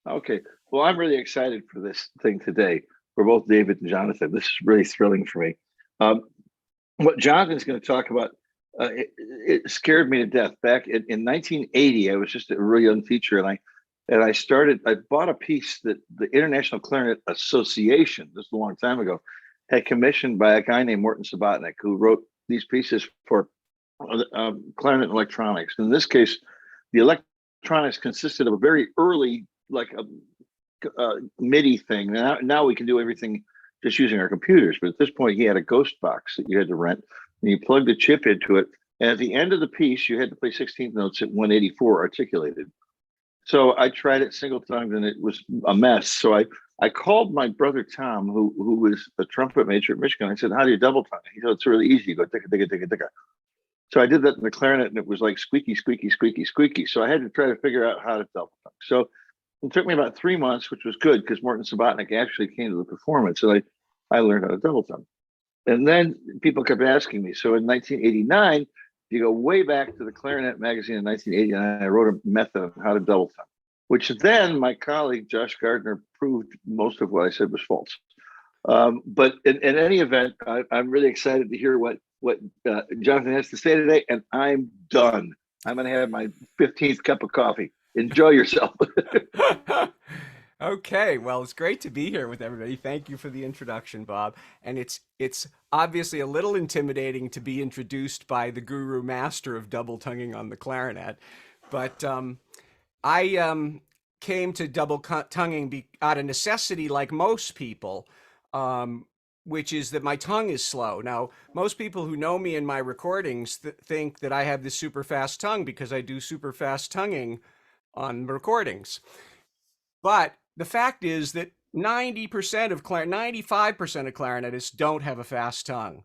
Okay. Well, I'm really excited for this thing today for both David and Jonathan. This is really thrilling for me. Um, what Jonathan's going to talk about, it scared me to death. Back in 1980, I was just a real young teacher, I bought a piece that the International Clarinet Association, this is a long time ago, had commissioned by a guy named Morton Subotnick, who wrote these pieces for clarinet electronics. In this case, the electronics consisted of a very early, like a MIDI thing. Now we can do everything just using our computers. But at this point, he had a ghost box that you had to rent, and you plugged a chip into it. And at the end of the piece, you had to play 16th notes at 184 articulated. So I tried it single tongued, and it was a mess. I called my brother Tom, who was a trumpet major at Michigan. I said, "How do you double tongue?" He said, "It's really easy. You go ticka ticka ticka ticka." So I did that in the clarinet, and it was like squeaky, squeaky, squeaky, squeaky. So I had to try to figure out how to double tongue. So it took me about 3 months, which was good because Morton Subotnick actually came to the performance, and I learned how to double tongue. And then people kept asking me. So in 1989, you go way back to the Clarinet magazine in 1989, I wrote a method on how to double tongue, which then my colleague Josh Gardner proved most of what I said was false. But in any event, I'm really excited to hear what Jonathan has to say today, and I'm done. I'm going to have my 15th cup of coffee. Enjoy yourself. Okay, well, it's great to be here with everybody. Thank you for the introduction, Bob. And it's obviously a little intimidating to be introduced by the guru master of double tonguing on the clarinet, but I came to tonguing out of necessity, like most people, um, which is that my tongue is slow. Now, most people who know me in my recordings think that I have this super fast tongue because I do super fast tonguing on recordings. But the fact is that 95% of clarinetists don't have a fast tongue.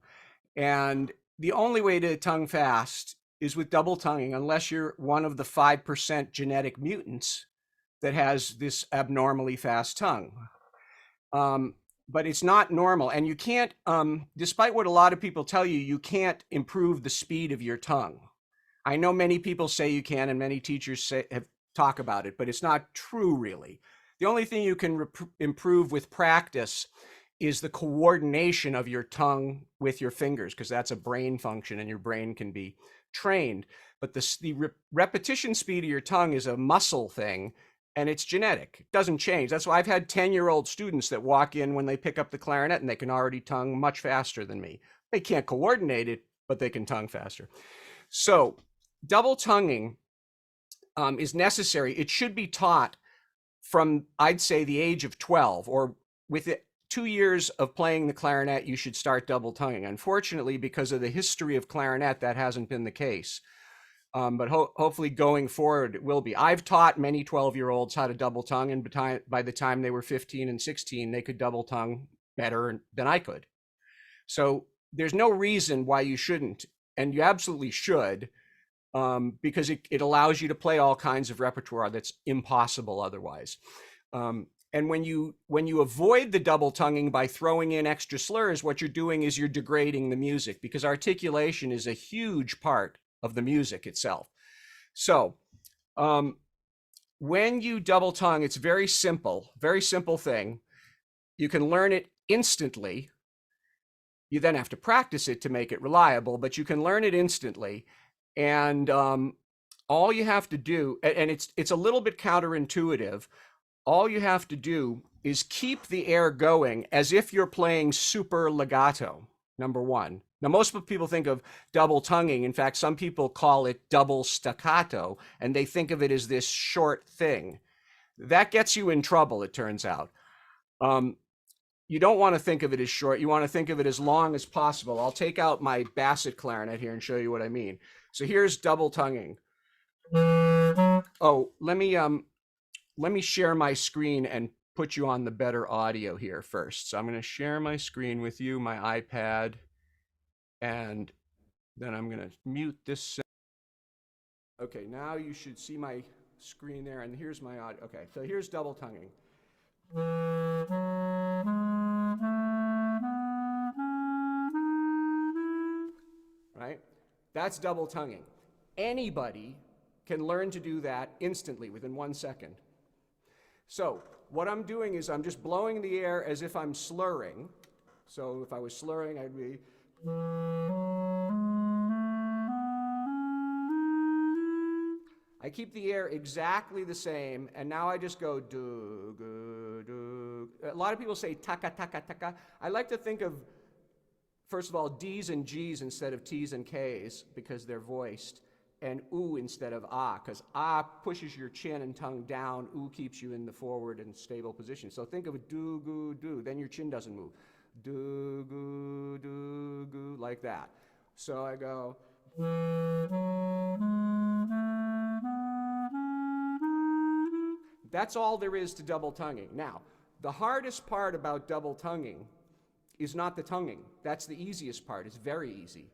And the only way to tongue fast is with double tonguing, unless you're one of the 5% genetic mutants that has this abnormally fast tongue. Um, but it's not normal. And you can't, despite what a lot of people tell you, you can't improve the speed of your tongue. I know many people say you can, and many teachers talk about it, but it's not true, really. The only thing you can improve with practice is the coordination of your tongue with your fingers, because that's a brain function and your brain can be trained. But the repetition speed of your tongue is a muscle thing, and it's genetic. It doesn't change. That's why I've had 10-year-old students that walk in when they pick up the clarinet and they can already tongue much faster than me. They can't coordinate it, but they can tongue faster. So double tonguing is necessary. It should be taught from, I'd say, the age of 12, or with 2 years of playing the clarinet, you should start double tonguing. Unfortunately, because of the history of clarinet, that hasn't been the case. But hopefully going forward, it will be. I've taught many 12-year-olds how to double tongue, and by the time they were 15 and 16, they could double tongue better than I could. So there's no reason why you shouldn't, and you absolutely should, because it allows you to play all kinds of repertoire that's impossible otherwise. And when you avoid the double tonguing by throwing in extra slurs, what you're doing is you're degrading the music, because articulation is a huge part of the music itself. So when you double tongue, it's very simple thing. You can learn it instantly. You then have to practice it to make it reliable, but you can learn it instantly. And all you have to do, and it's a little bit counterintuitive, all you have to do is keep the air going as if you're playing super legato, number one. Now, most people think of double tonguing. In fact, some people call it double staccato, and they think of it as this short thing. That gets you in trouble, it turns out. You don't want to think of it as short. You want to think of it as long as possible. I'll take out my basset clarinet here and show you what I mean. So here's double tonguing. Oh, let me share my screen and put you on the better audio here first. So I'm going to share my screen with you, my iPad, and then I'm going to mute this. Okay, now you should see my screen there, and here's my audio. Okay, so here's double tonguing. Right? That's double tonguing. Anybody can learn to do that instantly within 1 second. So what I'm doing is I'm just blowing the air as if I'm slurring. So if I was slurring, I'd be... I keep the air exactly the same, and now I just go do, do, do. A lot of people say taka, taka, taka. I like to think of, first of all, D's and G's instead of T's and K's because they're voiced, and oo instead of ah, because ah pushes your chin and tongue down, oo keeps you in the forward and stable position. So think of a do, goo, do, then your chin doesn't move. Do, goo, like that. So I go... That's all there is to double tonguing. Now, the hardest part about double tonguing is not the tonguing. That's the easiest part. It's very easy.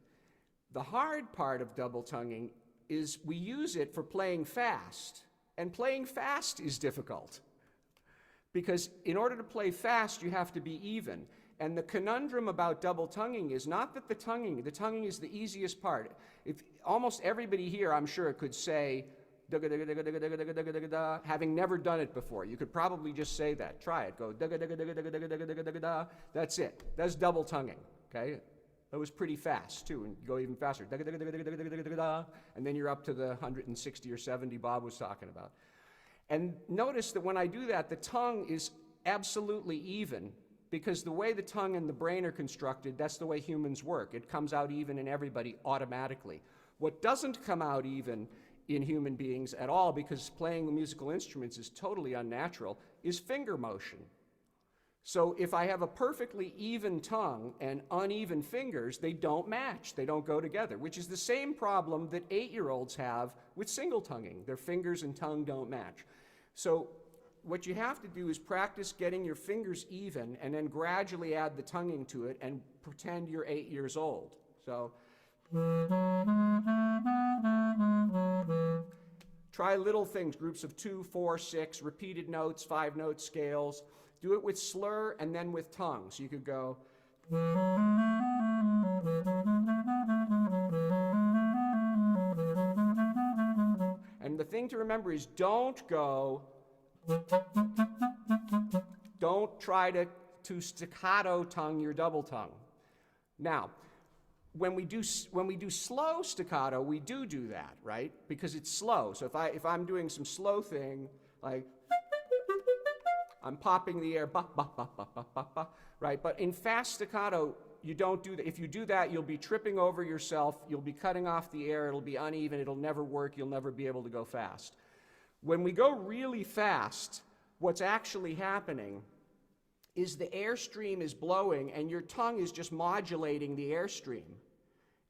The hard part of double tonguing is we use it for playing fast. And playing fast is difficult. Because in order to play fast, you have to be even. And the conundrum about double tonguing is not that the tonguing is the easiest part. If almost everybody here, I'm sure, could say, having never done it before. You could probably just say that. Try it. Go, that's it. That's double tonguing, okay? That was pretty fast, too, and go even faster. And then you're up to the 160 or 70 Bob was talking about. And notice that when I do that, the tongue is absolutely even, because the way the tongue and the brain are constructed, that's the way humans work. It comes out even in everybody automatically. What doesn't come out even in human beings at all, because playing musical instruments is totally unnatural, is finger motion. So if I have a perfectly even tongue and uneven fingers, they don't match, they don't go together, which is the same problem that 8-year-olds have with single tonguing. Their fingers and tongue don't match. So what you have to do is practice getting your fingers even and then gradually add the tonguing to it and pretend you're 8 years old. So try little things, groups of 2, 4, 6, repeated notes, 5-note scales. Do it with slur and then with tongue. So you could go. And the thing to remember is don't go. Don't try to staccato tongue your double tongue. Now, when we do slow staccato, we do that, right? Because it's slow. So if I'm doing some slow thing, like I'm popping the air, ba, ba, ba, ba, ba, ba, ba, right? But in fast staccato, you don't do that. If you do that, you'll be tripping over yourself. You'll be cutting off the air. It'll be uneven. It'll never work. You'll never be able to go fast. When we go really fast, what's actually happening is the airstream is blowing and your tongue is just modulating the airstream.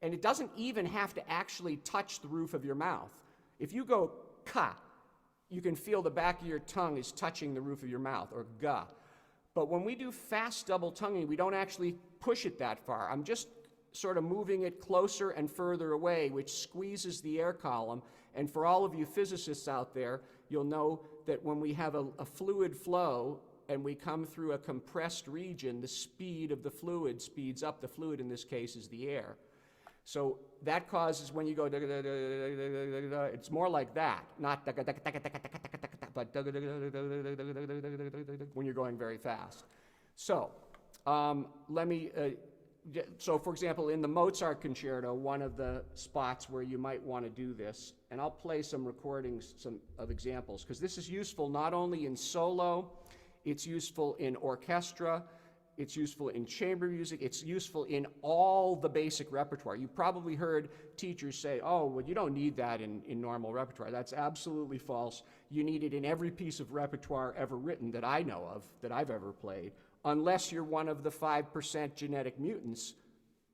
And it doesn't even have to actually touch the roof of your mouth. If you go ka, you can feel the back of your tongue is touching the roof of your mouth, or ga. But when we do fast double tonguing, we don't actually push it that far. I'm just sort of moving it closer and further away, which squeezes the air column. And for all of you physicists out there, you'll know that when we have a fluid flow and we come through a compressed region, the speed of the fluid speeds up. The fluid in this case is the air. So that causes when you go, it's more like that, not but when you're going very fast. So so for example, in the Mozart concerto, one of the spots where you might want to do this, and I'll play some recordings, of examples, because this is useful not only in solo, it's useful in orchestra, it's useful in chamber music, it's useful in all the basic repertoire. You've probably heard teachers say, oh, well, you don't need that in normal repertoire. That's absolutely false. You need it in every piece of repertoire ever written that I know of, that I've ever played, unless you're one of the 5% genetic mutants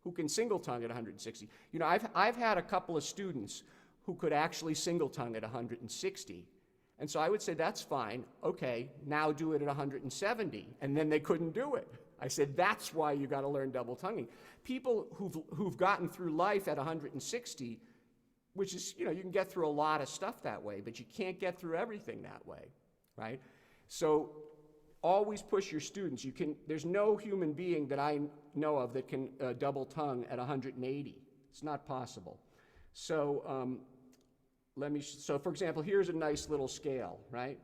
who can single tongue at 160. You know, I've had a couple of students who could actually single tongue at 160. And so I would say, that's fine. Okay, now do it at 170. And then they couldn't do it. I said, that's why you got to learn double tonguing. People who've gotten through life at 160, which is, you know, you can get through a lot of stuff that way, but you can't get through everything that way, right? So always push your students. There's no human being that I know of that can double tongue at 180. It's not possible. So so for example, here's a nice little scale, right?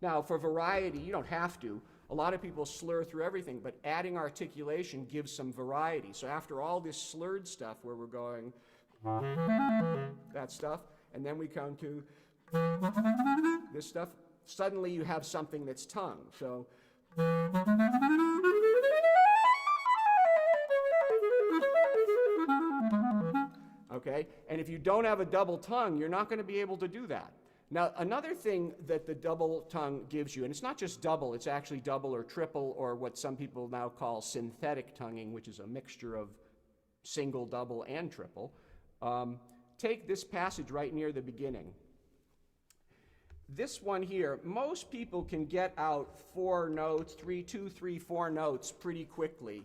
Now, for variety, you don't have to. A lot of people slur through everything, but adding articulation gives some variety. So after all this slurred stuff where we're going, that stuff, and then we come to this stuff, suddenly you have something that's tongue. So okay, and if you don't have a double tongue, you're not going to be able to do that. Now, another thing that the double tongue gives you, and it's not just double, it's actually double or triple, or what some people now call synthetic tonguing, which is a mixture of single, double, and triple. Take this passage right near the beginning. This one here, most people can get out 4 notes, 2, 3, 4 notes pretty quickly,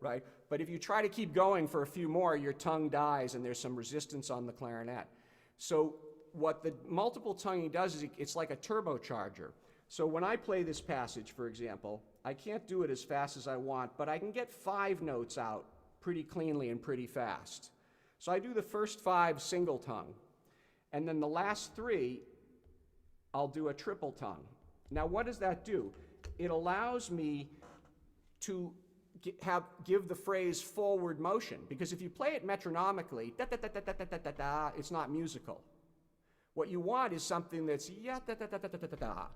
right? But if you try to keep going for a few more, your tongue dies and there's some resistance on the clarinet. So what the multiple tonguing does is it's like a turbocharger. So when I play this passage, for example, I can't do it as fast as I want, but I can get 5 notes out pretty cleanly and pretty fast. So I do the first 5 single tongue, and then the last 3, I'll do a triple tongue. Now what does that do? It allows me to give the phrase forward motion, because if you play it metronomically, da da da da da da da da da, it's not musical. What you want is something that's ya da da da da da da da,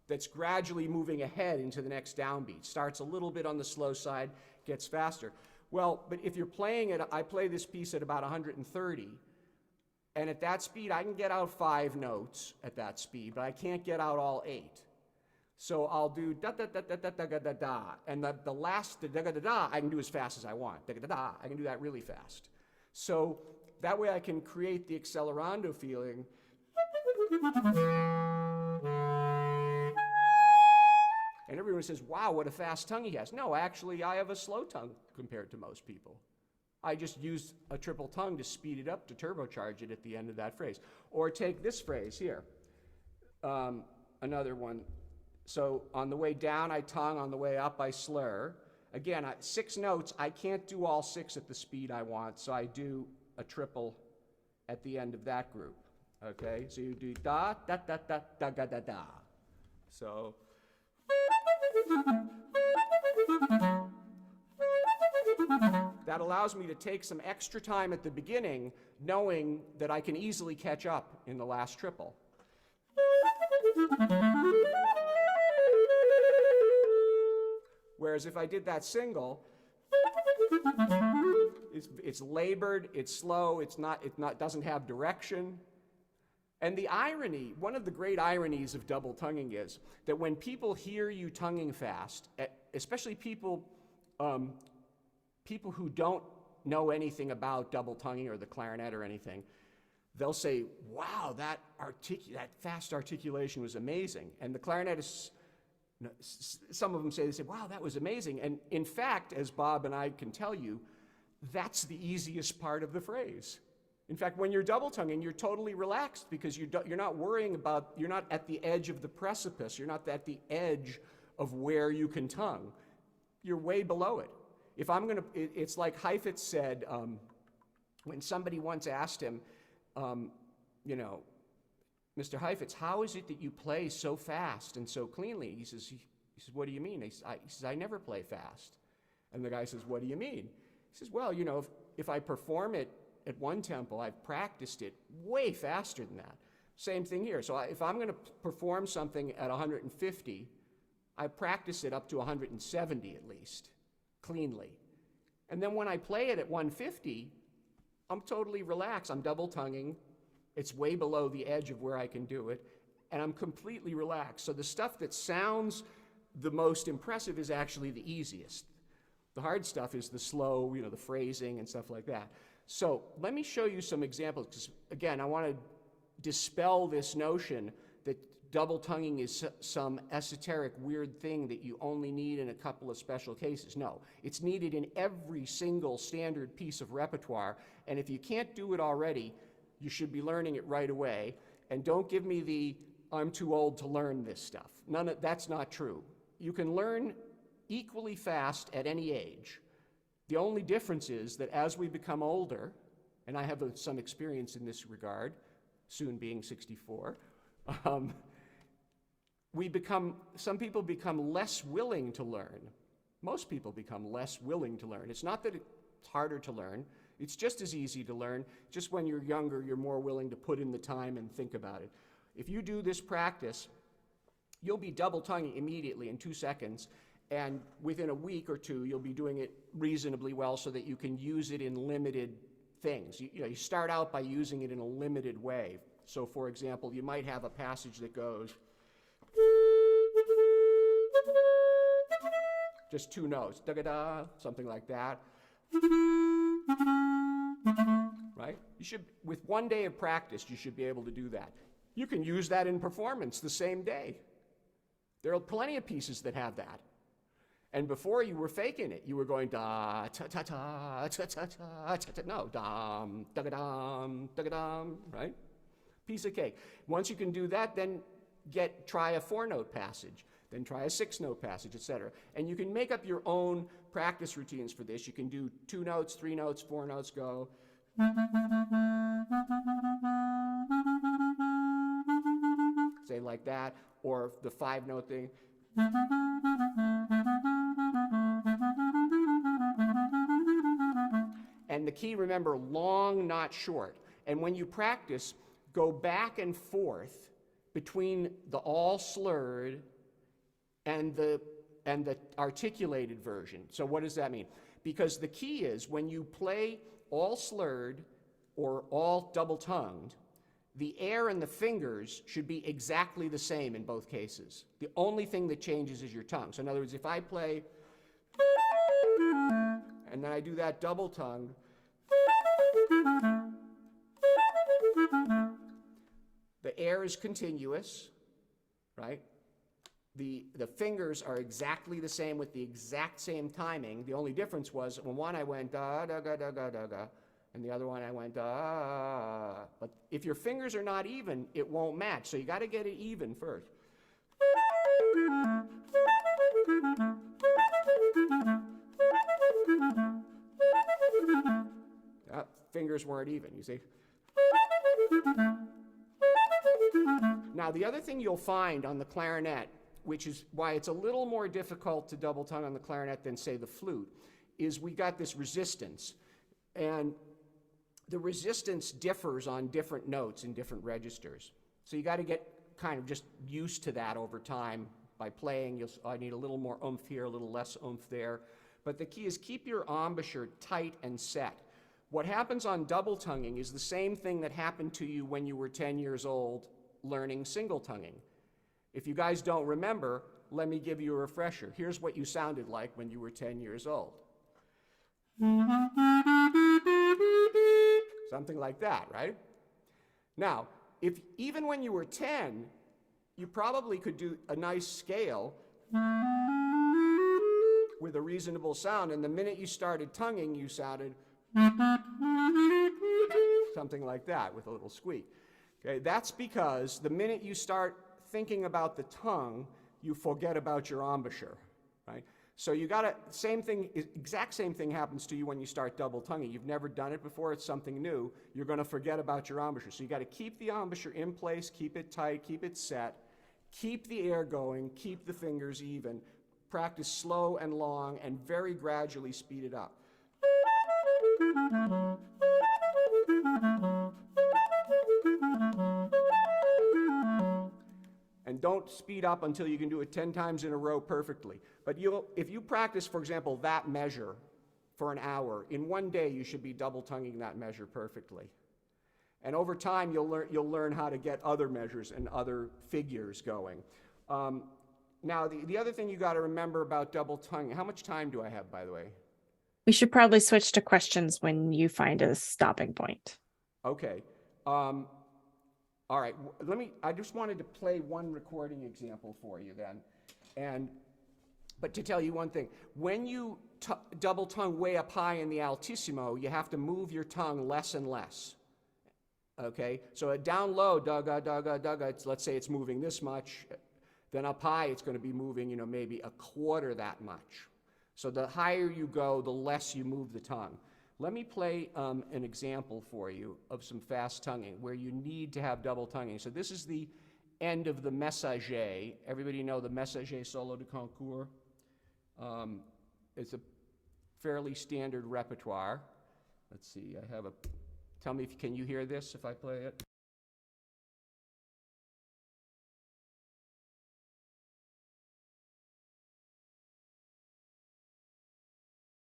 that's gradually moving ahead into the next downbeat. Starts a little bit on the slow side, gets faster. Well, but if you're playing it, I play this piece at about 130, and at that speed I can get out 5 notes at that speed, but I can't get out all 8. So I'll do da da da da da da da da da, and the last da da da da I can do as fast as I want. Da da da, I can do that really fast. So that way I can create the accelerando feeling. And everyone says, wow, what a fast tongue he has. No, actually, I have a slow tongue compared to most people. I just used a triple tongue to speed it up, to turbocharge it at the end of that phrase. Or take this phrase here, another one. So on the way down, I tongue. On the way up, I slur. Again, 6 notes. I can't do all 6 at the speed I want, so I do a triple at the end of that group. Okay, so you do da, da, da, da, da, da, da, da. So. That allows me to take some extra time at the beginning, knowing that I can easily catch up in the last triple. Whereas if I did that single, it's labored, it's slow, it doesn't have direction. And the irony, one of the great ironies of double tonguing is that when people hear you tonguing fast, especially people who don't know anything about double tonguing or the clarinet or anything, they'll say, wow, that fast articulation was amazing. And the clarinetists, some of them say, wow, that was amazing. And in fact, as Bob and I can tell you, that's the easiest part of the phrase. In fact, when you're double tonguing, you're totally relaxed because you're not worrying about, you're not at the edge of the precipice, you're not at the edge of where you can tongue. You're way below it. If I'm going to, it's like Heifetz said, when somebody once asked him, you know, Mr. Heifetz, how is it that you play so fast and so cleanly? He says, what do you mean? He says, I never play fast. And the guy says, what do you mean? He says, well, you know, if I perform it at one tempo, I've practiced it way faster than that. Same thing here. So if I'm going to perform something at 150, I practice it up to 170 at least, cleanly. And then when I play it at 150, I'm totally relaxed. I'm double tonguing. It's way below the edge of where I can do it, and I'm completely relaxed. So the stuff that sounds the most impressive is actually the easiest. The hard stuff is the slow, you know, the phrasing and stuff like that. So let me show you some examples, because again, I want to dispel this notion that double tonguing is some esoteric weird thing that you only need in a couple of special cases. No, it's needed in every single standard piece of repertoire, and if you can't do it already, you should be learning it right away. And don't give me the, I'm too old to learn this stuff. That's not true. You can learn equally fast at any age. The only difference is that as we become older, and I have some experience in this regard, soon being 64, some people become less willing to learn. Most people become less willing to learn. It's not that it's harder to learn. It's just as easy to learn. Just when you're younger, you're more willing to put in the time and think about it. If you do this practice, you'll be double tonguing immediately in 2 seconds, and within a week or two, you'll be doing it reasonably well so that you can use it in limited things. You start out by using it in a limited way. So for example, you might have a passage that goes just 2 notes, da-ga-da, something like that. Right? With 1 day of practice, you should be able to do that. You can use that in performance the same day. There are plenty of pieces that have that. And before you were faking it, you were going da ta ta ta ta ta ta ta, no, dum da dum da dum, right? Piece of cake. Once you can do that, then try a 4-note passage, then try a 6-note passage, etc. And you can make up your own practice routines for this. You can do 2 notes, 3 notes, 4 notes, go. Say like that, or the 5-note thing. And the key, remember, long, not short. And when you practice, go back and forth between the all slurred and the articulated version. So what does that mean? Because the key is when you play all slurred or all double-tongued, the air and the fingers should be exactly the same in both cases. The only thing that changes is your tongue. So in other words, if I play and then I do that double-tongued, the air is continuous, right? The fingers are exactly the same with the exact same timing. The only difference was when one I went da da da da da da da, and the other one I went da. But if your fingers are not even, it won't match. So you got to get it even first. Fingers weren't even, you see. Now, the other thing you'll find on the clarinet, which is why it's a little more difficult to double tongue on the clarinet than, say, the flute, is we got this resistance. And the resistance differs on different notes in different registers. So you got to get kind of just used to that over time by playing. I need a little more oomph here, a little less oomph there. But the key is keep your embouchure tight and set. What happens on double tonguing is the same thing that happened to you when you were 10 years old learning single tonguing. If you guys don't remember, let me give you a refresher. Here's what you sounded like when you were 10 years old. Something like that, right? Now, even when you were 10, you probably could do a nice scale with a reasonable sound, and the minute you started tonguing, you sounded something like that with a little squeak. Okay, that's because the minute you start thinking about the tongue, you forget about your embouchure, right? So you got to, exact same thing happens to you when you start double tonguing. You've never done it before, it's something new. You're going to forget about your embouchure. So you got to keep the embouchure in place, keep it tight, keep it set, keep the air going, keep the fingers even. Practice slow and long and very gradually speed it up. And don't speed up until you can do it 10 times in a row perfectly. But if you practice, for example, that measure for an hour, in 1 day you should be double tonguing that measure perfectly. And over time you'll learn how to get other measures and other figures going. Now the other thing you got to remember about double tonguing, how much time do I have, by the way? We should probably switch to questions when you find a stopping point. Okay. All right, I just wanted to play one recording example for you then. But to tell you one thing, when you double tongue way up high in the altissimo, you have to move your tongue less and less. Okay, so down low, da-ga, da-ga, da-ga, let's say it's moving this much. Then up high, it's going to be moving, maybe a quarter that much. So the higher you go, the less you move the tongue. Let me play an example for you of some fast tonguing where you need to have double tonguing. So this is the end of the messager. Everybody know the messager solo de concours? It's a fairly standard repertoire. Let's see, I have a, tell me if, can you hear this if I play it?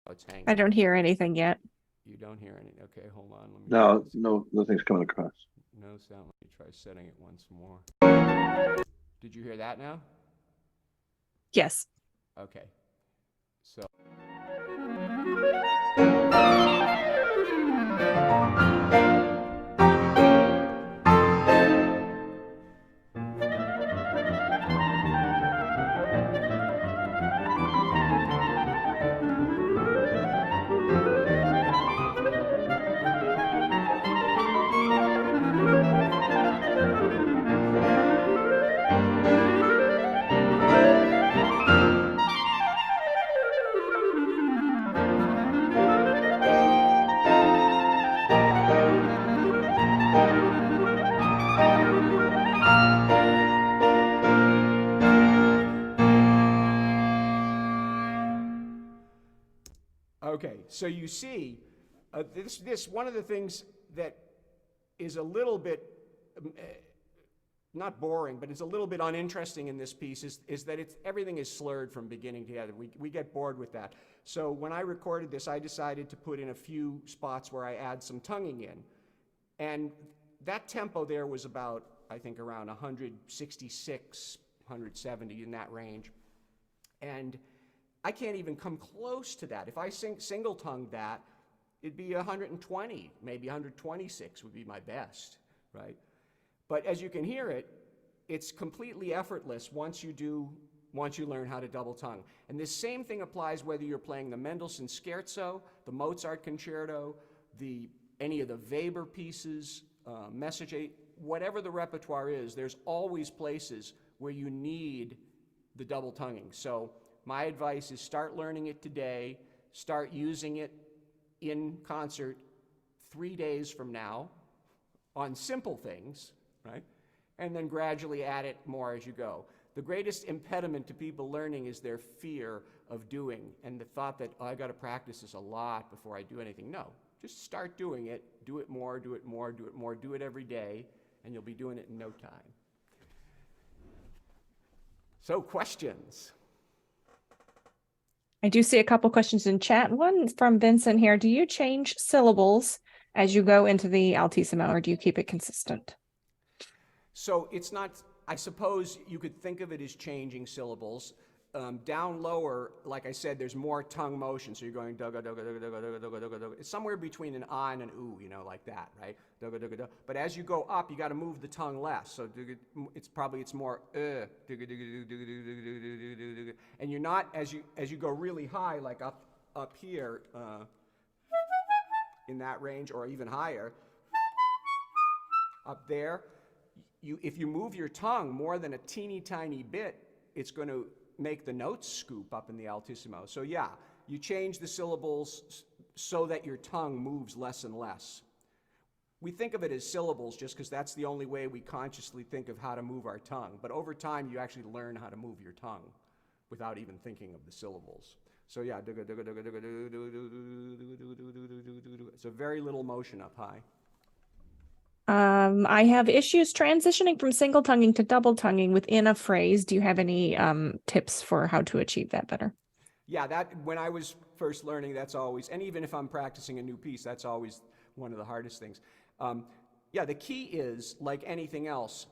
Oh, it's hanging. I don't hear anything yet. You don't hear anything. Okay, hold on. Let me No, no, nothing's coming across. no sound. Let me try setting it once more. Did you hear that now? Yes. Okay. So. Okay, so you see, this one of the things that is a little bit not boring, but it's a little bit uninteresting in this piece is that everything is slurred from beginning to end. We get bored with that. So when I recorded this, I decided to put in a few spots where I add some tonguing in, and that tempo there was about, I think, around 166, 170 in that range, and I can't even come close to that. If I single tongued that, it'd be 120, maybe 126 would be my best, right? But as you can hear it, it's completely effortless once you learn how to double tongue. And this same thing applies whether you're playing the Mendelssohn Scherzo, the Mozart Concerto, any of the Weber pieces, Message 8, whatever the repertoire is, there's always places where you need the double tonguing. So my advice is start learning it today, start using it in concert 3 days from now on simple things, right? And then gradually add it more as you go. The greatest impediment to people learning is their fear of doing and the thought that, oh, I got to practice this a lot before I do anything. No, just start doing it, do it more, do it more, do it more, do it every day, and you'll be doing it in no time. So, questions? I do see a couple questions in chat. One from Vincent here. Do you change syllables as you go into the altissimo, or do you keep it consistent? So it's not, I suppose you could think of it as changing syllables. Down lower, like I said, there's more tongue motion. So you're going dugga, dugga, dugga, dugga, dugga, dugga, dugga, dugga. It's somewhere between an ah and an ooh, you know, like that, right? Dugga, dugga, dugga. But as you go up, you got to move the tongue less. So it's more dugga, dugga, dugga, dugga, dugga, dugga, dugga. And you're not, as you go really high, like up here in that range, or even higher, up there, if you move your tongue more than a teeny tiny bit, it's going to make the notes scoop up in the altissimo. So yeah, you change the syllables so that your tongue moves less and less. We think of it as syllables just because that's the only way we consciously think of how to move our tongue. But over time, you actually learn how to move your tongue without even thinking of the syllables. So yeah, it's a very little motion up high. I have issues transitioning from single tonguing to double tonguing within a phrase. Do you have any tips for how to achieve that better? Yeah, that when I was first learning, that's always, and even if I'm practicing a new piece, that's always one of the hardest things. Yeah, the key is, like anything else,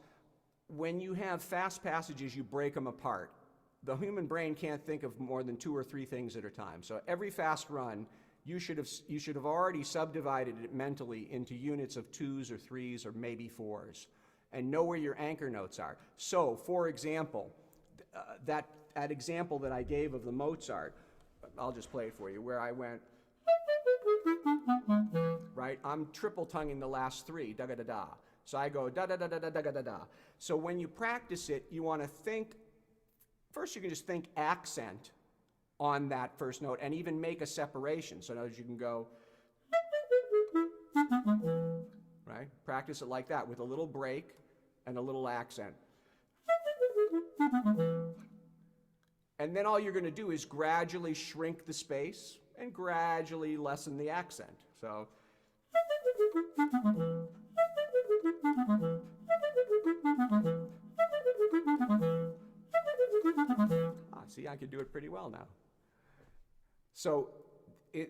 when you have fast passages, you break them apart. The human brain can't think of more than 2 or 3 things at a time. So every fast run, you should have already subdivided it mentally into units of 2s or 3s or maybe 4s, and know where your anchor notes are. So, for example, that example that I gave of the Mozart, I'll just play it for you, where I went, right? I'm triple tonguing the last 3, da da da da. So I go da da da da da da da da. So when you practice it, you want to think. First, you can just think accent on that first note and even make a separation. So notice you can go, right? Practice it like that with a little break and a little accent. And then all you're going to do is gradually shrink the space and gradually lessen the accent. So. See, I can do it pretty well now. So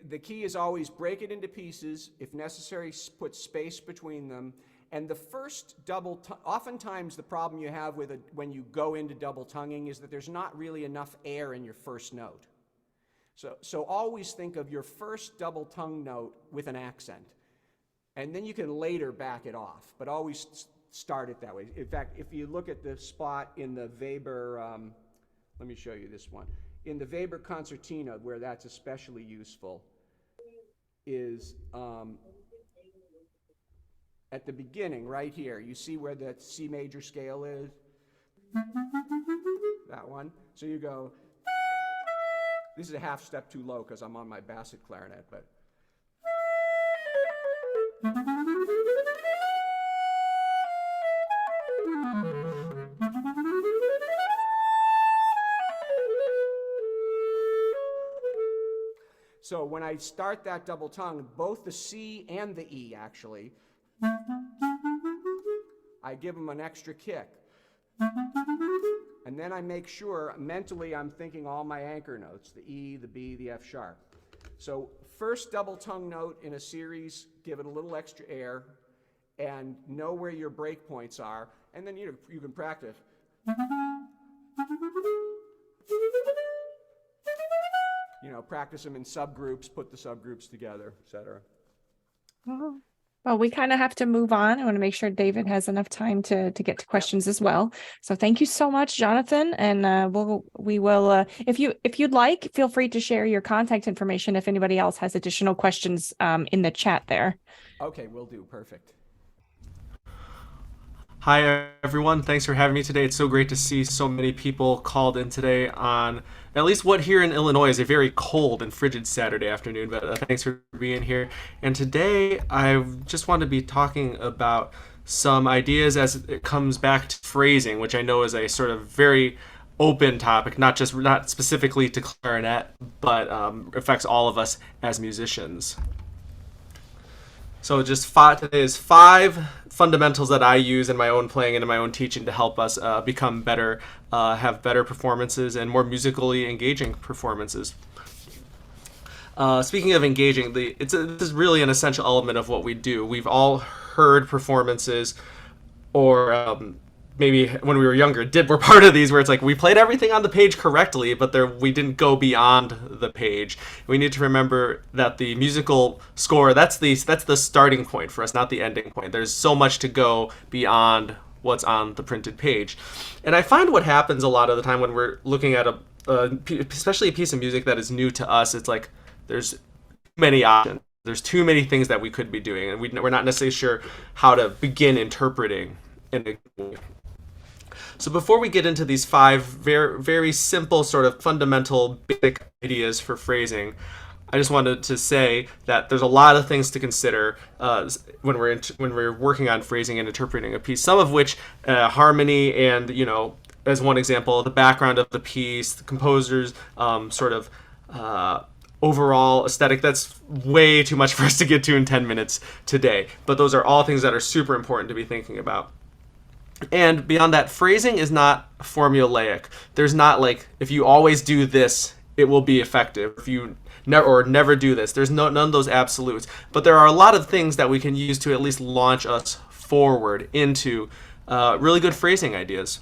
the key is always break it into pieces. If necessary, put space between them. And the first oftentimes the problem you have with when you go into double tonguing is that there's not really enough air in your first note. So always think of your first double tongue note with an accent. And then you can later back it off, but always start it that way. In fact, if you look at the spot in the Weber, let me show you this one. In the Weber concertina, where that's especially useful, is at the beginning, right here. You see where the C major scale is? That one. So you go, this is a half step too low because I'm on my basset clarinet, but. So when I start that double tongue, both the C and the E actually, I give them an extra kick. And then I make sure mentally I'm thinking all my anchor notes, the E, the B, the F sharp. So first double tongue note in a series, give it a little extra air and know where your break points are. And then you can practice. Practice them in subgroups, put the subgroups together, etc. Well, we kind of have to move on. I want to make sure David has enough time to get to questions as well. So thank you so much, Jonathan. And we will, if you'd like, feel free to share your contact information if anybody else has additional questions in the chat there. Okay, will do. Perfect. Hi, everyone. Thanks for having me today. It's so great to see so many people called in today on at least what here in Illinois is a very cold and frigid Saturday afternoon, but thanks for being here. And today I just want to be talking about some ideas as it comes back to phrasing, which I know is a sort of very open topic, not specifically to clarinet, but affects all of us as musicians. So today is 5 fundamentals that I use in my own playing and in my own teaching to help us become better, have better performances and more musically engaging performances. Speaking of engaging, this is really an essential element of what we do. We've all heard performances, or maybe when we were younger, we're part of these where it's like we played everything on the page correctly, but we didn't go beyond the page. We need to remember that the musical score, that's the starting point for us, not the ending point. There's so much to go beyond what's on the printed page. And I find what happens a lot of the time when we're looking at especially a piece of music that is new to us, it's like there's many options. There's too many things that we could be doing, and we're not necessarily sure how to begin interpreting in a way. So before we get into these 5 very, very simple sort of fundamental basic ideas for phrasing, I just wanted to say that there's a lot of things to consider when we're working on phrasing and interpreting a piece. Some of which harmony and, as one example, the background of the piece, the composer's sort of overall aesthetic. That's way too much for us to get to in 10 minutes today. But those are all things that are super important to be thinking about. And beyond that, phrasing is not formulaic. There's not like, if you always do this, it will be effective. If you never do this, there's none of those absolutes. But there are a lot of things that we can use to at least launch us forward into really good phrasing ideas.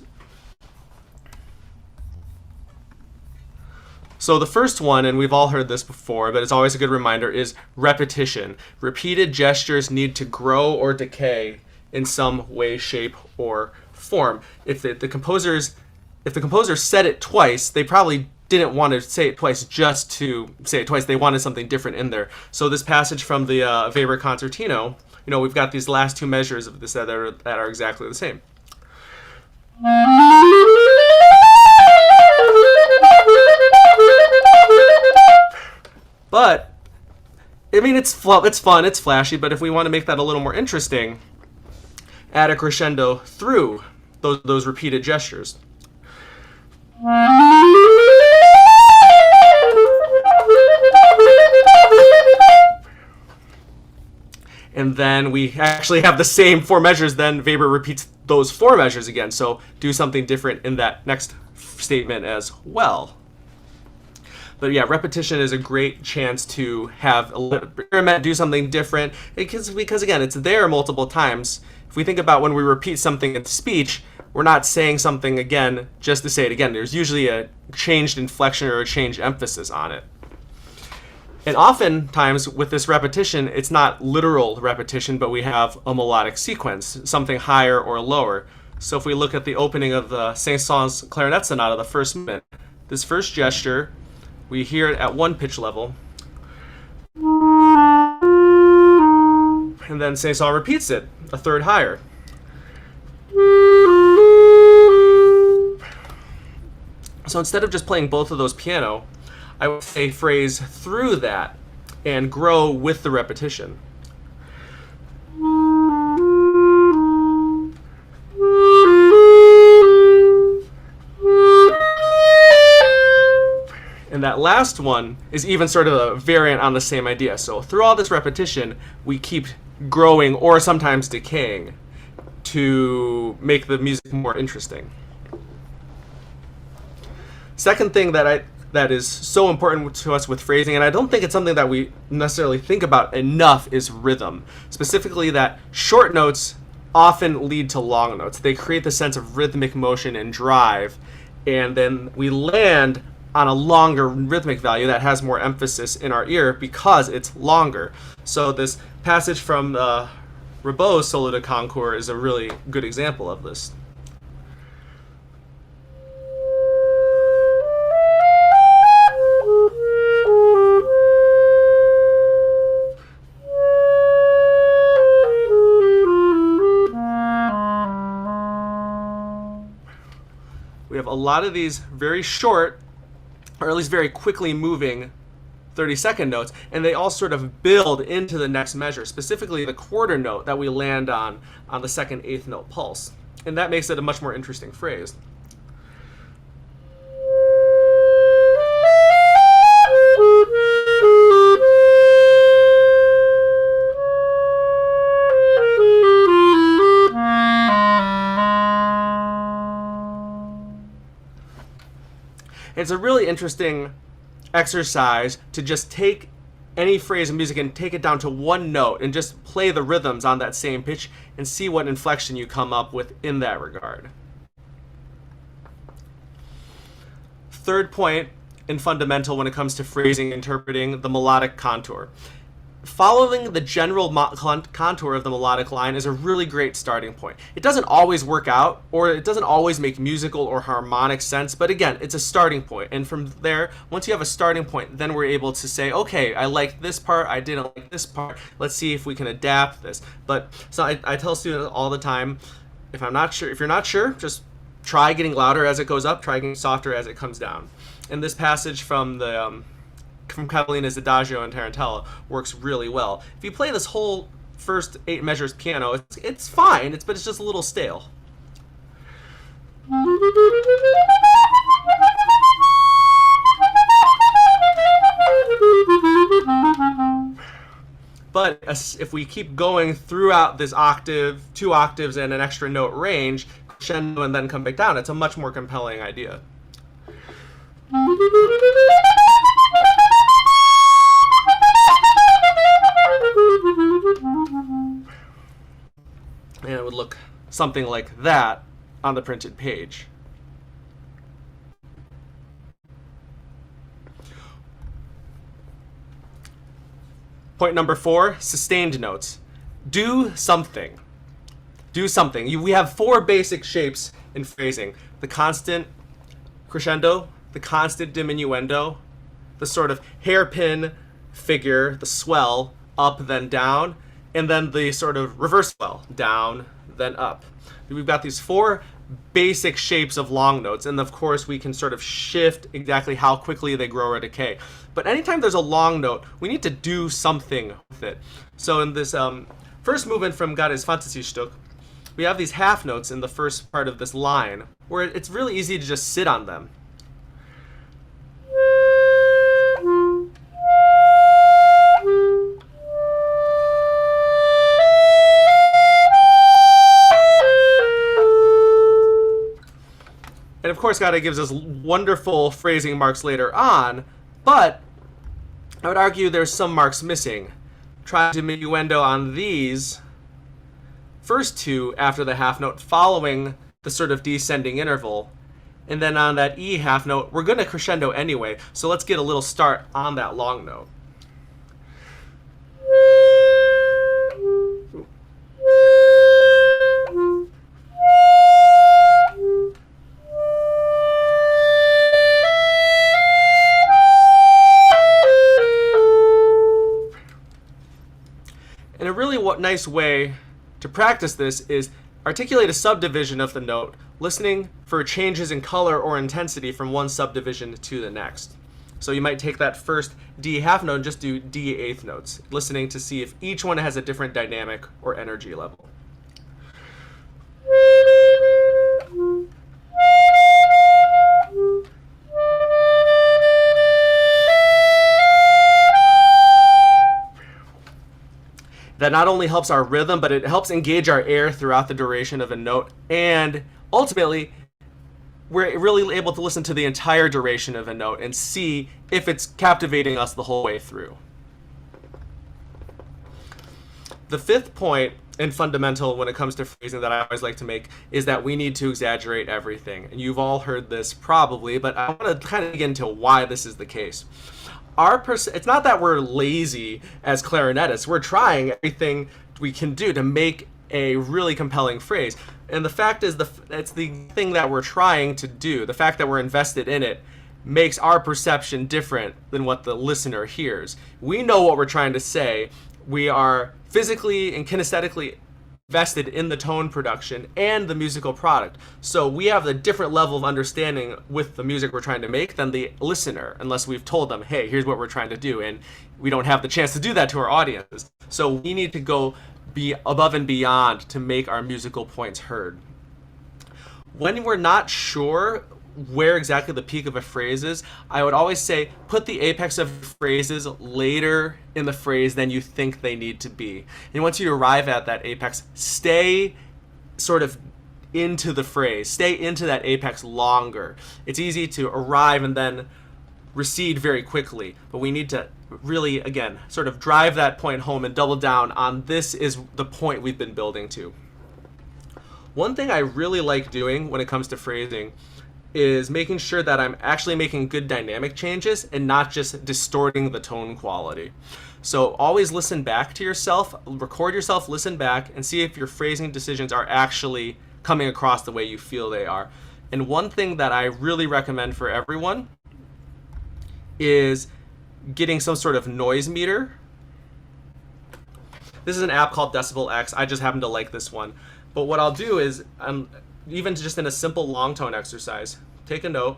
So the first one, and we've all heard this before, but it's always a good reminder, is repetition. Repeated gestures need to grow or decay in some way, shape, or form. If the composer said it twice, they probably didn't want to say it twice just to say it twice. They wanted something different in there. So this passage from the Weber Concertino, we've got these last 2 measures of this that are exactly the same. But I mean, it's fun, it's flashy, but if we want to make that a little more interesting, add a crescendo through those repeated gestures. And then we actually have the same 4 measures, then Weber repeats those 4 measures again. So do something different in that next statement as well. But yeah, repetition is a great chance to have experiment, do something different, because again, it's there multiple times. If we think about when we repeat something in speech, we're not saying something again just to say it again. There's usually a changed inflection or a changed emphasis on it. And oftentimes with this repetition, it's not literal repetition, but we have a melodic sequence, something higher or lower. So if we look at the opening of the Saint-Saëns clarinet sonata, the first movement, this first gesture, we hear it at 1 pitch level. And then Saint-Saëns repeats it, a third higher. So instead of just playing both of those piano, I would say phrase through that and grow with the repetition. And that last one is even sort of a variant on the same idea. So through all this repetition, we keep growing or sometimes decaying to make the music more interesting. Second thing that is so important to us with phrasing, and I don't think it's something that we necessarily think about enough, is rhythm. Specifically that short notes often lead to long notes. They create the sense of rhythmic motion and drive, and then we land on a longer rhythmic value that has more emphasis in our ear because it's longer. So this passage from Ribot's Melodic Contour is a really good example of this. We have a lot of these very short, or at least very quickly moving 30-second notes, and they all sort of build into the next measure, specifically the quarter note that we land on the second eighth note pulse. And that makes it a much more interesting phrase. It's a really interesting exercise to just take any phrase of music and take it down to one note and just play the rhythms on that same pitch and see what inflection you come up with in that regard. Third point and fundamental when it comes to phrasing, interpreting the melodic contour. Following the general contour of the melodic line is a really great starting point. It doesn't always work out, or it doesn't always make musical or harmonic sense, but again, it's a starting point. And from there, once you have a starting point, then we're able to say, okay, I like this part, I didn't like this part, let's see if we can adapt this. But so I tell students all the time, if you're not sure, just try getting louder as it goes up, try getting softer as it comes down. And this passage from Cavallini's Adagio and Tarantella works really well. If you play this whole first 8 measures piano, it's fine, but it's just a little stale. But if we keep going throughout this octave, 2 octaves, and an extra note range, crescendo and then come back down, it's a much more compelling idea. And it would look something like that on the printed page. Point number 4, sustained notes. Do something. Do something. We have 4 basic shapes in phrasing. The constant crescendo, the constant diminuendo, the sort of hairpin figure, the swell, up then down, and then the sort of reverse swell, down then up. We've got these 4 basic shapes of long notes, and of course we can sort of shift exactly how quickly they grow or decay. But anytime there's a long note, we need to do something with it. So in this first movement from Gade's Fantasiestück, we have these half notes in the first part of this line, where it's really easy to just sit on them. of course, God gives us wonderful phrasing marks later on, but I would argue there's some marks missing. Try diminuendo on these first two after the half note following the sort of descending interval. And then on that E half note, we're going to crescendo anyway, so let's get a little start on that long note. And a really nice way to practice this is articulate a subdivision of the note, listening for changes in color or intensity from one subdivision to the next. So you might take that first D half note and just do D eighth notes, listening to see if each one has a different dynamic or energy level. That not only helps our rhythm, but it helps engage our air throughout the duration of a note, and ultimately, we're really able to listen to the entire duration of a note and see if it's captivating us the whole way through. The fifth point and fundamental when it comes to phrasing that I always like to make is that we need to exaggerate everything. And you've all heard this probably, but I want to kind of get into why this is the case. It's not that we're lazy as clarinetists. We're trying everything we can do to make a really compelling phrase. And the fact is, it's the thing that we're trying to do. The fact that we're invested in it makes our perception different than what the listener hears. We know what we're trying to say. We are physically and kinesthetically vested in the tone production and the musical product. So we have a different level of understanding with the music we're trying to make than the listener, unless we've told them, hey, here's what we're trying to do, and we don't have the chance to do that to our audiences. So we need to go be above and beyond to make our musical points heard. When we're not sure where exactly the peak of a phrase is, I would always say put the apex of phrases later in the phrase than you think they need to be. And once you arrive at that apex, stay sort of into the phrase, stay into that apex longer. It's easy to arrive and then recede very quickly, but we need to really, again, sort of drive that point home and double down on this is the point we've been building to. One thing I really like doing when it comes to phrasing is making sure that I'm actually making good dynamic changes and not just distorting the tone quality. So always listen back to yourself, record yourself, listen back, and see if your phrasing decisions are actually coming across the way you feel they are. And one thing that I really recommend for everyone is getting some sort of noise meter. This is an app called Decibel X. I just happen to like this one. But what I'll do is, even just in a simple long tone exercise, take a note,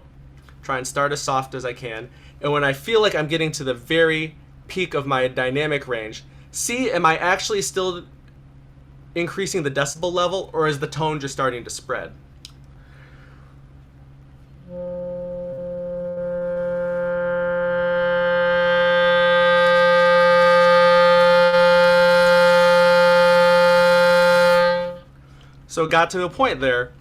try and start as soft as I can, and when I feel like I'm getting to the very peak of my dynamic range, see, am I actually still increasing the decibel level, or is the tone just starting to spread? So it got to a point there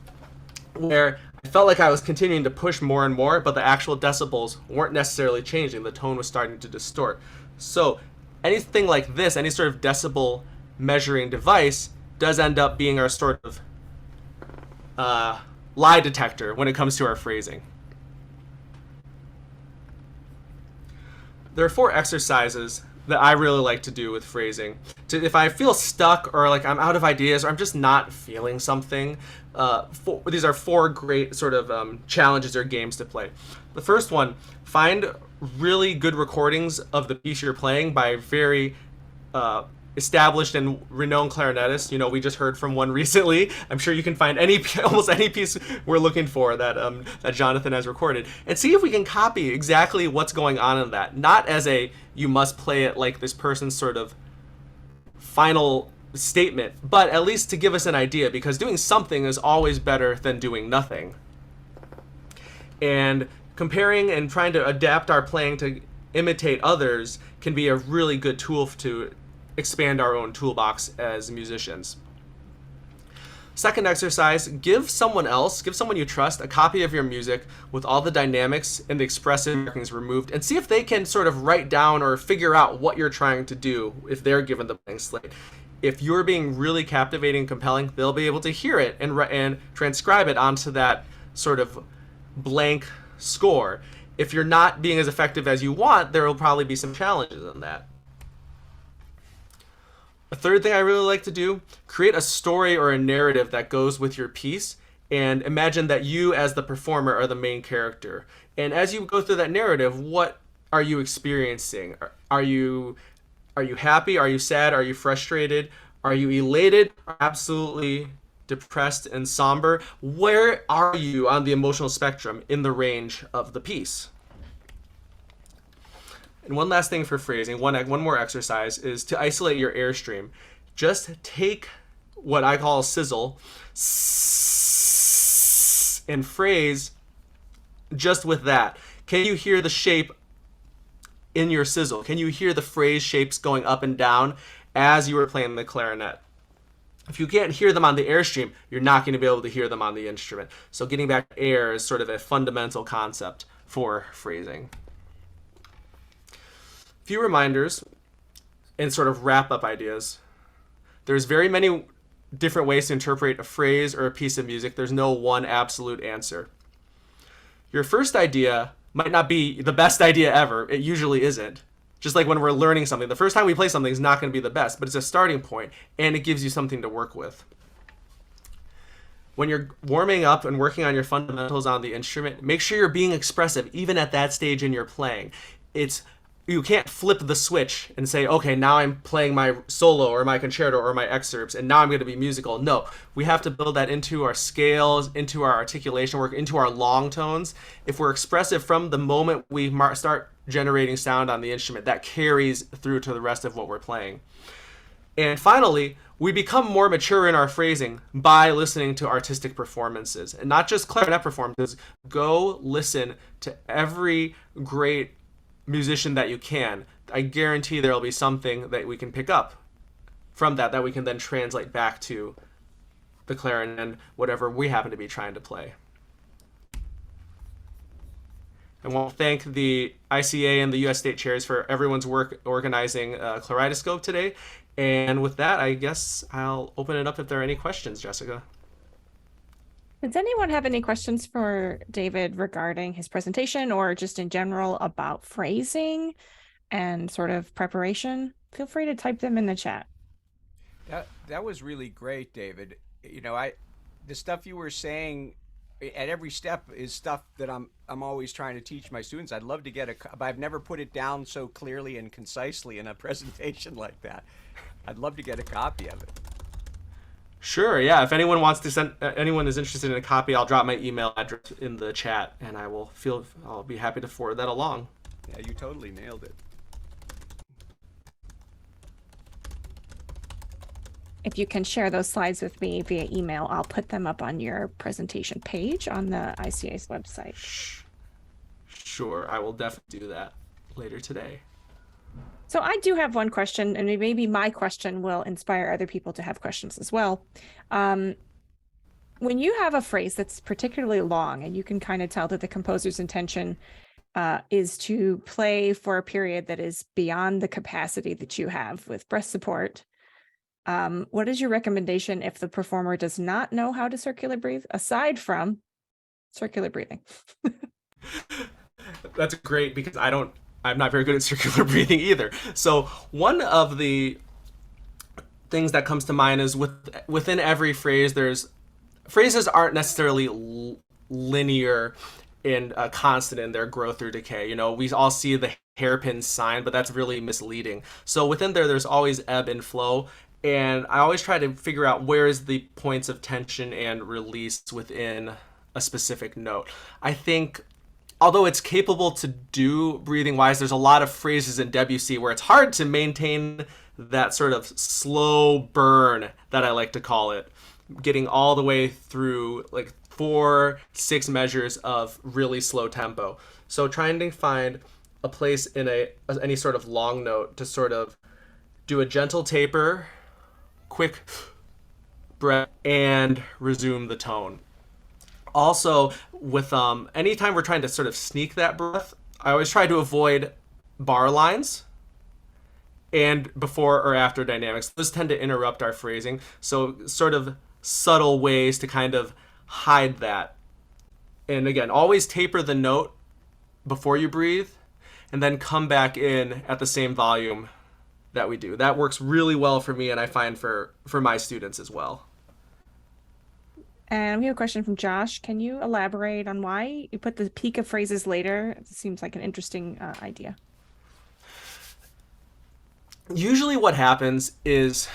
where I felt like I was continuing to push more and more, but the actual decibels weren't necessarily changing. The tone was starting to distort. So anything like this, any sort of decibel measuring device, does end up being our sort of lie detector when it comes to our phrasing. There are 4 exercises that I really like to do with phrasing. If I feel stuck or like I'm out of ideas or I'm just not feeling something, these are 4 great sort of challenges or games to play. The first one, find really good recordings of the piece you're playing by very established and renowned clarinetists. You know, we just heard from one recently. I'm sure you can find almost any piece we're looking for that that Jonathan has recorded, and see if we can copy exactly what's going on in that. Not as a you must play it like this person's sort of final statement, but at least to give us an idea, because doing something is always better than doing nothing. And comparing and trying to adapt our playing to imitate others can be a really good tool to expand our own toolbox as musicians. Second exercise, give someone you trust, a copy of your music with all the dynamics and the expressive markings removed, and see if they can sort of write down or figure out what you're trying to do if they're given the blank slate. If you're being really captivating and compelling, they'll be able to hear it and transcribe it onto that sort of blank score. If you're not being as effective as you want, there will probably be some challenges in that. A third thing I really like to do, create a story or a narrative that goes with your piece, and imagine that you as the performer are the main character. And as you go through that narrative, what are you experiencing? Are you happy? Are you sad? Are you frustrated? Are you elated? Absolutely depressed and somber? Where are you on the emotional spectrum in the range of the piece? And one last thing for phrasing, one more exercise, is to isolate your airstream. Just take what I call sizzle and phrase just with that. Can you hear the shape in your sizzle? Can you hear the phrase shapes going up and down as you were playing the clarinet? If you can't hear them on the airstream, you're not going to be able to hear them on the instrument. So getting back to air is sort of a fundamental concept for phrasing. Few reminders and sort of wrap-up ideas. There's very many different ways to interpret a phrase or a piece of music. There's no one absolute answer. Your first idea might not be the best idea ever. It usually isn't. Just like when we're learning something, the first time we play something is not going to be the best, but it's a starting point, and it gives you something to work with. When you're warming up and working on your fundamentals on the instrument, make sure you're being expressive, even at that stage in your playing. You can't flip the switch and say, okay, now I'm playing my solo or my concerto or my excerpts, and now I'm going to be musical. No, we have to build that into our scales, into our articulation work, into our long tones. If we're expressive from the moment we start generating sound on the instrument, that carries through to the rest of what we're playing. And finally, we become more mature in our phrasing by listening to artistic performances, and not just clarinet performances. Go listen to every great musician that you can. I guarantee there'll be something that we can pick up from that we can then translate back to the clarinet and whatever we happen to be trying to play. I want to thank the ICA and the U.S. State Chairs for everyone's work organizing Clareidoscope today. And with that, I guess I'll open it up if there are any questions, Jessica. Does anyone have any questions for David regarding his presentation or just in general about phrasing and sort of preparation? Feel free to type them in the chat. That was really great, David. You know, the stuff you were saying at every step is stuff that I'm always trying to teach my students. I'd love to get but I've never put it down so clearly and concisely in a presentation like that. I'd love to get a copy of it. Sure, yeah. If anyone wants to anyone is interested in a copy, I'll drop my email address in the chat, and I'll be happy to forward that along. Yeah, you totally nailed it. If you can share those slides with me via email, I'll put them up on your presentation page on the ICA's website. Sure, I will definitely do that later today. So I do have one question, and maybe my question will inspire other people to have questions as well. When you have a phrase that's particularly long, and you can kind of tell that the composer's intention is to play for a period that is beyond the capacity that you have with breath support, what is your recommendation if the performer does not know how to circular breathe, aside from circular breathing? That's great, because I'm not very good at circular breathing either. So one of the things that comes to mind is within every phrase, phrases aren't necessarily linear and constant in their growth or decay. You know, we all see the hairpin sign, but that's really misleading. So within there's always ebb and flow. And I always try to figure out where is the points of tension and release within a specific note. I think, although it's capable to do breathing wise, there's a lot of phrases in Debussy where it's hard to maintain that sort of slow burn that I like to call it, getting all the way through like 4-6 measures of really slow tempo. So trying to find a place in any sort of long note to sort of do a gentle taper, quick breath, and resume the tone. Also, with anytime we're trying to sort of sneak that breath, I always try to avoid bar lines and before or after dynamics. Those tend to interrupt our phrasing. So sort of subtle ways to kind of hide that. And again, always taper the note before you breathe and then come back in at the same volume that we do. That works really well for me, and I find for my students as well. And we have a question from Josh. Can you elaborate on why you put the peak of phrases later? It seems like an interesting idea. Usually what happens is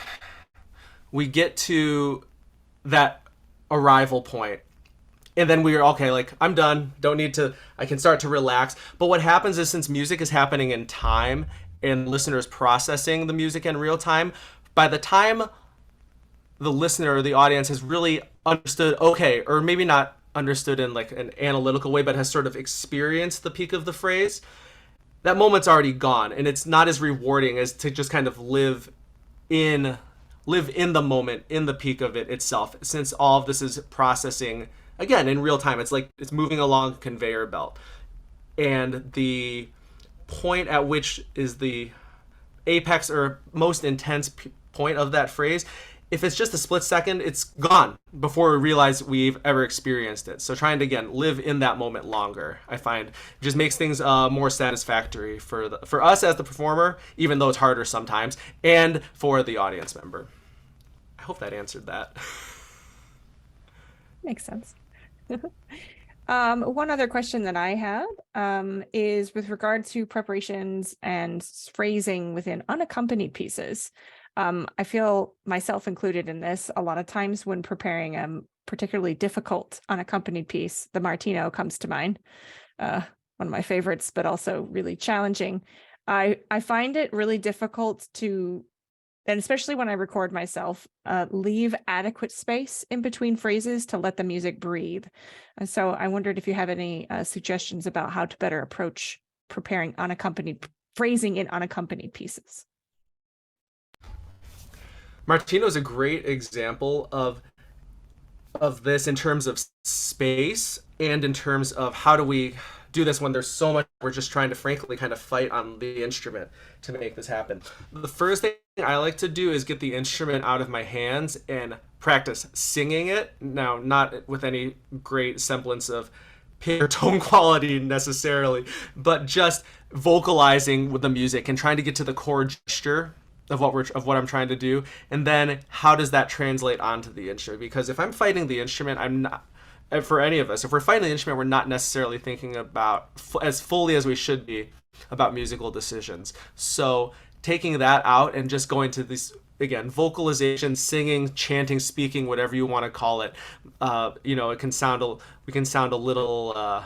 we get to that arrival point and then we're okay, like I'm done, don't need to, I can start to relax. But what happens is, since music is happening in time and listeners processing the music in real time, by the time the listener or the audience has really understood, okay, or maybe not understood in like an analytical way, but has sort of experienced the peak of the phrase, that moment's already gone, and it's not as rewarding as to just kind of live in the moment, in the peak of it itself, since all of this is processing again in real time. It's like it's moving along a conveyor belt, and the point at which is the apex or most intense point of that phrase, if it's just a split second, it's gone before we realize we've ever experienced it. So trying to, again, live in that moment longer, I find, just makes things more satisfactory for us as the performer, even though it's harder sometimes, and for the audience member. I hope that answered that. Makes sense. One other question that I had is with regard to preparations and phrasing within unaccompanied pieces. I feel, myself included in this, a lot of times when preparing a particularly difficult unaccompanied piece, the Martino comes to mind, one of my favorites, but also really challenging. I find it really difficult to, and especially when I record myself, leave adequate space in between phrases to let the music breathe. And so I wondered if you have any suggestions about how to better approach preparing unaccompanied phrasing in unaccompanied pieces. Martino is a great example of this in terms of space and in terms of how do we do this when there's so much we're just trying to frankly kind of fight on the instrument to make this happen. The first thing I like to do is get the instrument out of my hands and practice singing it. Now, not with any great semblance of pitch or tone quality necessarily, but just vocalizing with the music and trying to get to the core gesture of what I'm trying to do, and then how does that translate onto the instrument? Because if I'm fighting the instrument, I'm not, for any of us, if we're fighting the instrument, we're not necessarily thinking about as fully as we should be about musical decisions. So taking that out and just going to this, again, vocalization, singing, chanting, speaking, whatever you want to call it, it can sound we can sound a little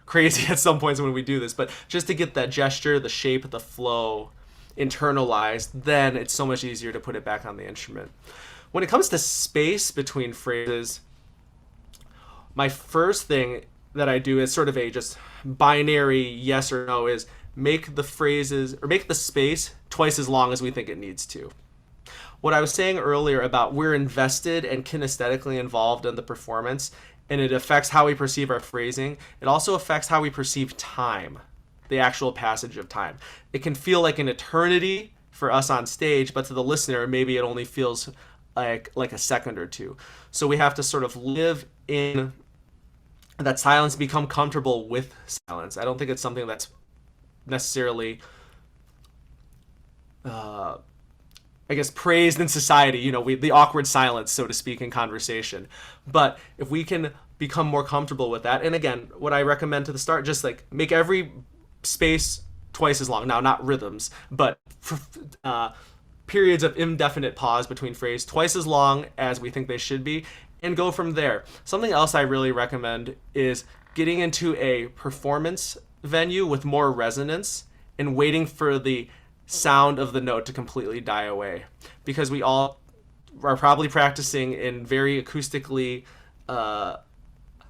crazy at some points when we do this, but just to get that gesture, the shape, the flow internalized, then it's so much easier to put it back on the instrument. When it comes to space between phrases, my first thing that I do is sort of a just binary yes or no, is make the phrases or make the space twice as long as we think it needs to. What I was saying earlier about we're invested and kinesthetically involved in the performance, and it affects how we perceive our phrasing, it also affects how we perceive time, the actual passage of time. It can feel like an eternity for us on stage, but to the listener, maybe it only feels like a second or two. So we have to sort of live in that silence, become comfortable with silence. I don't think it's something that's necessarily, praised in society, the awkward silence, so to speak, in conversation. But if we can become more comfortable with that, and again, what I recommend to the start, just like make every space twice as long. Now, not rhythms, but periods of indefinite pause between phrases twice as long as we think they should be, and go from there. Something else I really recommend is getting into a performance venue with more resonance and waiting for the sound of the note to completely die away, because we all are probably practicing in very acoustically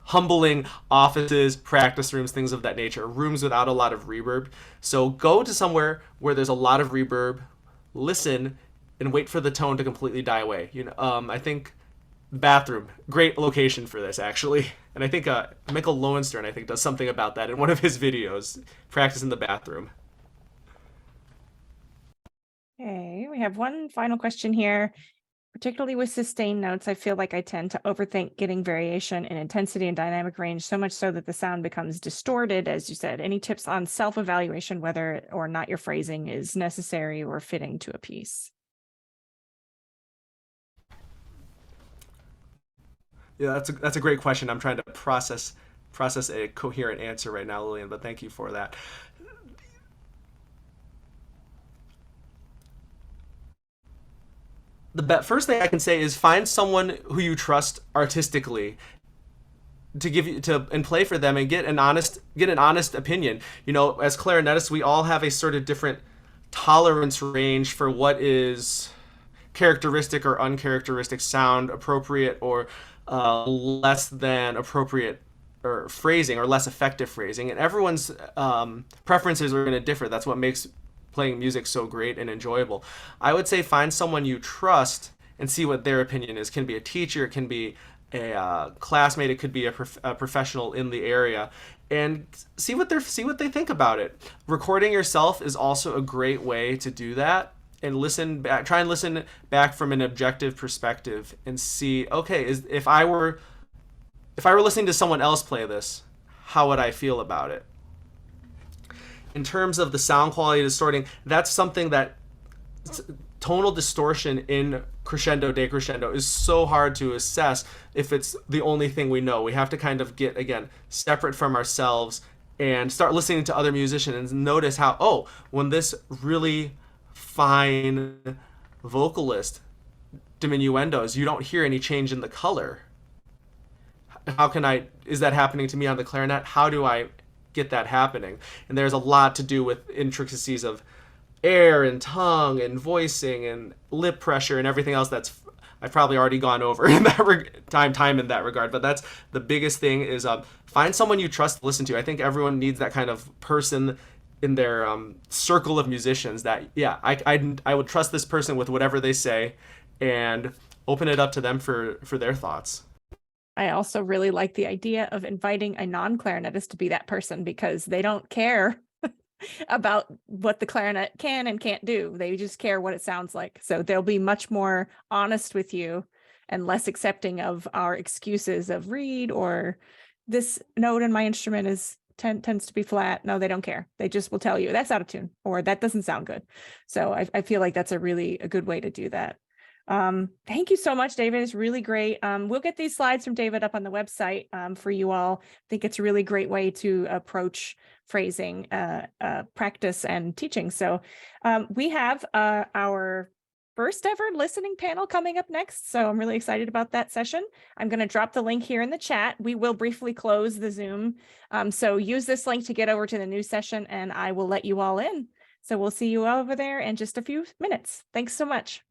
humbling offices, practice rooms, things of that nature, rooms without a lot of reverb. So go to somewhere where there's a lot of reverb, listen, and wait for the tone to completely die away. I think bathroom, great location for this actually. And I think Mikkel Lowenstern, I think, does something about that in one of his videos, practice in the bathroom. Okay, we have one final question here. Particularly with sustained notes, I feel like I tend to overthink getting variation in intensity and dynamic range, so much so that the sound becomes distorted, as you said. Any tips on self-evaluation, whether or not your phrasing is necessary or fitting to a piece? Yeah, that's a great question. I'm trying to process a coherent answer right now, Lillian, but thank you for that. The first thing I can say is find someone who you trust artistically to give you and play for them and get an honest opinion. As clarinetists, we all have a sort of different tolerance range for what is characteristic or uncharacteristic sound, appropriate or less than appropriate, or phrasing, or less effective phrasing. And everyone's preferences are going to differ. That's what makes playing music so great and enjoyable. I would say find someone you trust and see what their opinion is. It can be a teacher, it can be a classmate, it could be a professional in the area, and see what they think about it. Recording yourself is also a great way to do that, and try and listen back from an objective perspective and see, okay, if I were listening to someone else play this, how would I feel about it? In terms of the sound quality distorting, that's something that tonal distortion in crescendo, decrescendo is so hard to assess if it's the only thing we know. We have to kind of get, again, separate from ourselves and start listening to other musicians and notice how, when this really fine vocalist diminuendos, you don't hear any change in the color. Is that happening to me on the clarinet? How do I get that happening? And there's a lot to do with intricacies of air and tongue and voicing and lip pressure and everything else that's I've probably already gone over in that time in that regard. But that's the biggest thing is find someone you trust to listen to. I think everyone needs that kind of person in their circle of musicians that, I would trust this person with whatever they say and open it up to them for their thoughts. I also really like the idea of inviting a non-clarinetist to be that person, because they don't care about what the clarinet can and can't do. They just care what it sounds like. So they'll be much more honest with you and less accepting of our excuses of read, or this note in my instrument tends to be flat. No, they don't care. They just will tell you that's out of tune or that doesn't sound good. So I feel like that's a good way to do that. Thank you so much, David. It's really great. We'll get these slides from David up on the website for you all. I think it's a really great way to approach phrasing, practice, and teaching. So we have our first ever listening panel coming up next. So I'm really excited about that session. I'm going to drop the link here in the chat. We will briefly close the Zoom. So use this link to get over to the new session, and I will let you all in. So we'll see you over there in just a few minutes. Thanks so much.